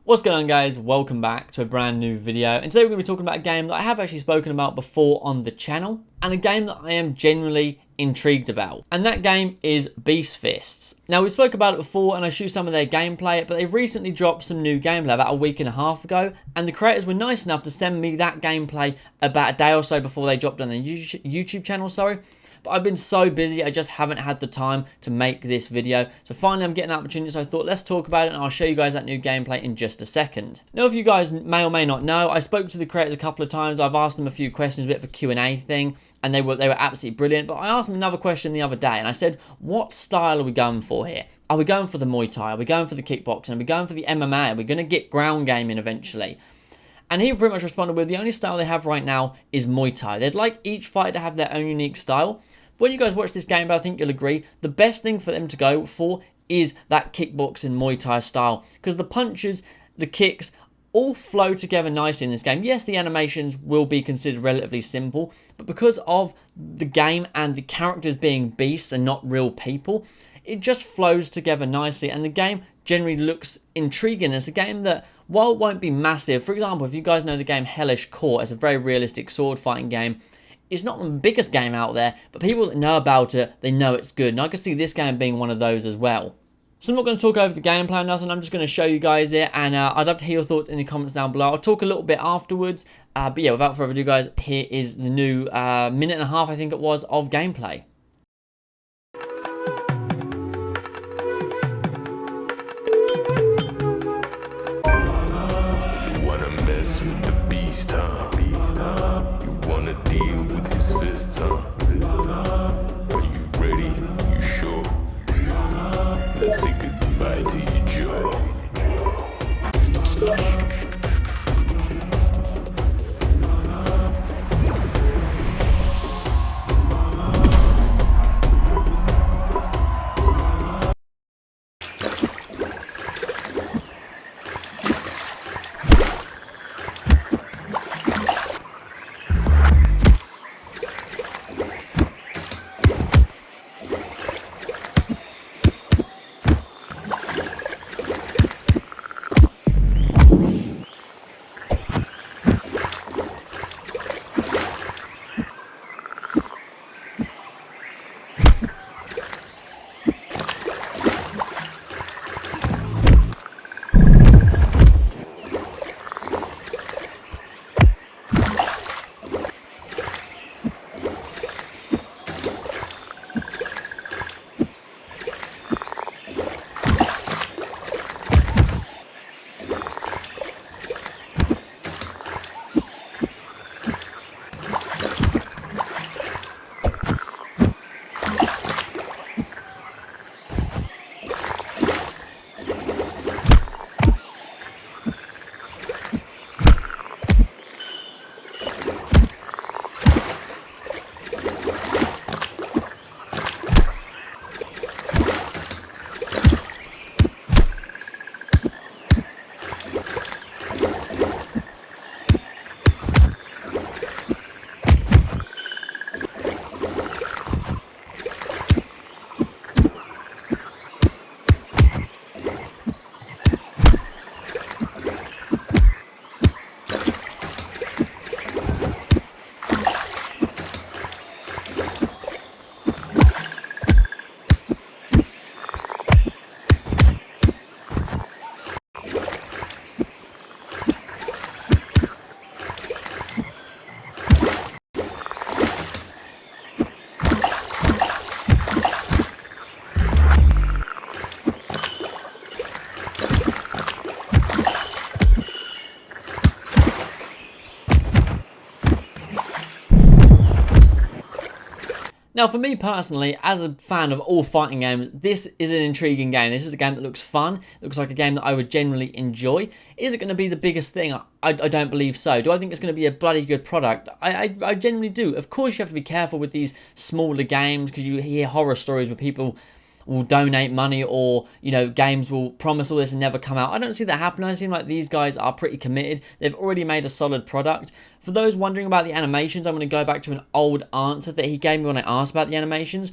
What's going on, guys? Welcome back to a brand new video, and today we're going to be talking about a game that I have actually spoken about before on the channel, and a game that I am genuinely intrigued about, and that game is Beast Fists. Now, we spoke about it before and I showed some of their gameplay, but they've recently dropped some new gameplay about a week and a half ago, and the creators were nice enough to send me that gameplay about a day or so before they dropped on their YouTube channel, But I've been so busy, I just haven't had the time to make this video. So finally I'm getting the opportunity, so I thought let's talk about it, and I'll show you guys that new gameplay in just a second. Now, if you guys may or may not know, I spoke to the creators a couple of times. I've asked them a few questions, a bit of a Q&A thing, and they were absolutely brilliant. But I asked them another question the other day, and I said, what style are we going for here? Are we going for the Muay Thai? Are we going for the kickboxing? Are we going for the MMA? Are we going to get ground game in eventually? And he pretty much responded with, the only style they have right now is Muay Thai. They'd like each fighter to have their own unique style. But when you guys watch this game, I think you'll agree, the best thing for them to go for is that kickboxing Muay Thai style. Because the punches, the kicks, all flow together nicely in this game. Yes, the animations will be considered relatively simple, but because of the game and the characters being beasts and not real people, it just flows together nicely, and the game generally looks intriguing. It's a game that, while it won't be massive, for example, if you guys know the game Hellish Court, it's a very realistic sword fighting game. It's not the biggest game out there, but people that know about it, they know it's good. And I can see this game being one of those as well. So I'm not going to talk over the gameplay or nothing. I'm just going to show you guys it. And I'd love to hear your thoughts in the comments down below. I'll talk a little bit afterwards. But yeah, without further ado, guys, here is the new minute and a half, I think it was, of gameplay. You wanna mess with the beast, huh? You wanna deal with his fists, huh? Are you ready? You sure? Let's say goodbye to your jaw. Now, for me personally, as a fan of all fighting games, this is an intriguing game. This is a game that looks fun, looks like a game that I would generally enjoy. Is it going to be the biggest thing? I don't believe so. Do I think it's going to be a bloody good product? I genuinely do. Of course, you have to be careful with these smaller games, because you hear horror stories where people will donate money, or, you know, games will promise all this and never come out. I don't see that happening. I seem like these guys are pretty committed. They've already made a solid product. For those wondering about the animations, I'm going to go back to an old answer that he gave me when I asked about the animations,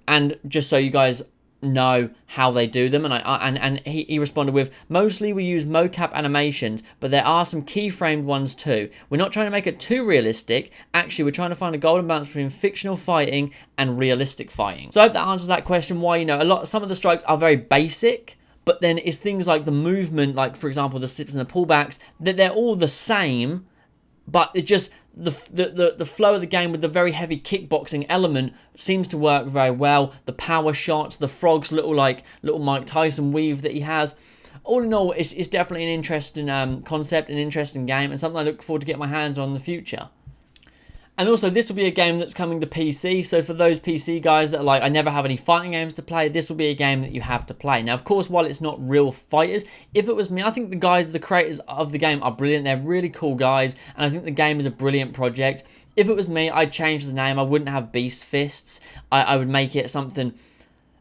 and just so you guys know how they do them, and he responded with, mostly we use mocap animations, but there are some keyframed ones too. We're not trying to make it too realistic. Actually, we're trying to find a golden balance between fictional fighting and realistic fighting. So I hope that answers that question, why, you know, some of the strikes are very basic, but then it's things like the movement, like for example the slips and the pullbacks, that they're all the same, but it just the flow of the game with the very heavy kickboxing element seems to work very well. The power shots, the frog's little Mike Tyson weave that he has. All in all, it's definitely an interesting concept, an interesting game, and something I look forward to getting my hands on in the future. And also, this will be a game that's coming to PC, so for those PC guys that are like, I never have any fighting games to play, this will be a game that you have to play. Now, of course, while it's not real fighters, if it was me, I think the creators of the game are brilliant. They're really cool guys, and I think the game is a brilliant project. If it was me, I'd change the name. I wouldn't have Beast Fists. I would make it something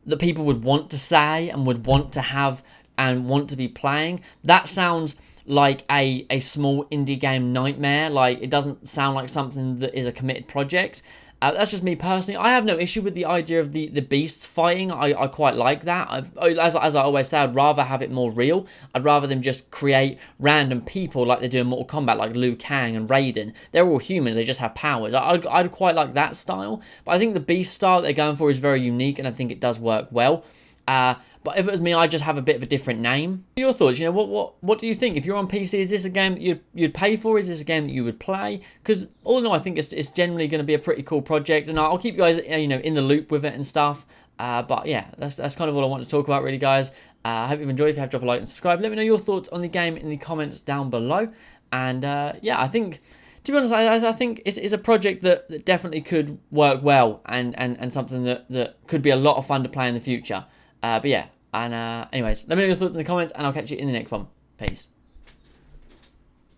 that people would want to say and would want to have and want to be playing. That sounds like a small indie game nightmare. Like, it doesn't sound like something that is a committed project. That's just me personally. I have no issue with the idea of the beasts fighting. I quite like that. As I always say, I'd rather have it more real. I'd rather them just create random people like they do in Mortal Kombat, like Liu Kang and Raiden. They're all humans, they just have powers. I'd quite like that style. But I think the beast style that they're going for is very unique, and I think it does work well. But if it was me, I'd just have a bit of a different name. Your thoughts? You know, what do you think? If you're on PC, is this a game that you'd pay for? Is this a game that you would play? Because all in all, I think it's generally going to be a pretty cool project, and I'll keep you guys, you know, in the loop with it and stuff. But yeah, that's kind of all I want to talk about, really, guys. I hope you've enjoyed. If you have, drop a like and subscribe. Let me know your thoughts on the game in the comments down below. And yeah, I think, to be honest, I think it's a project that definitely could work well, and something that could be a lot of fun to play in the future. But yeah, and anyways, let me know your thoughts in the comments, and I'll catch you in the next one. Peace.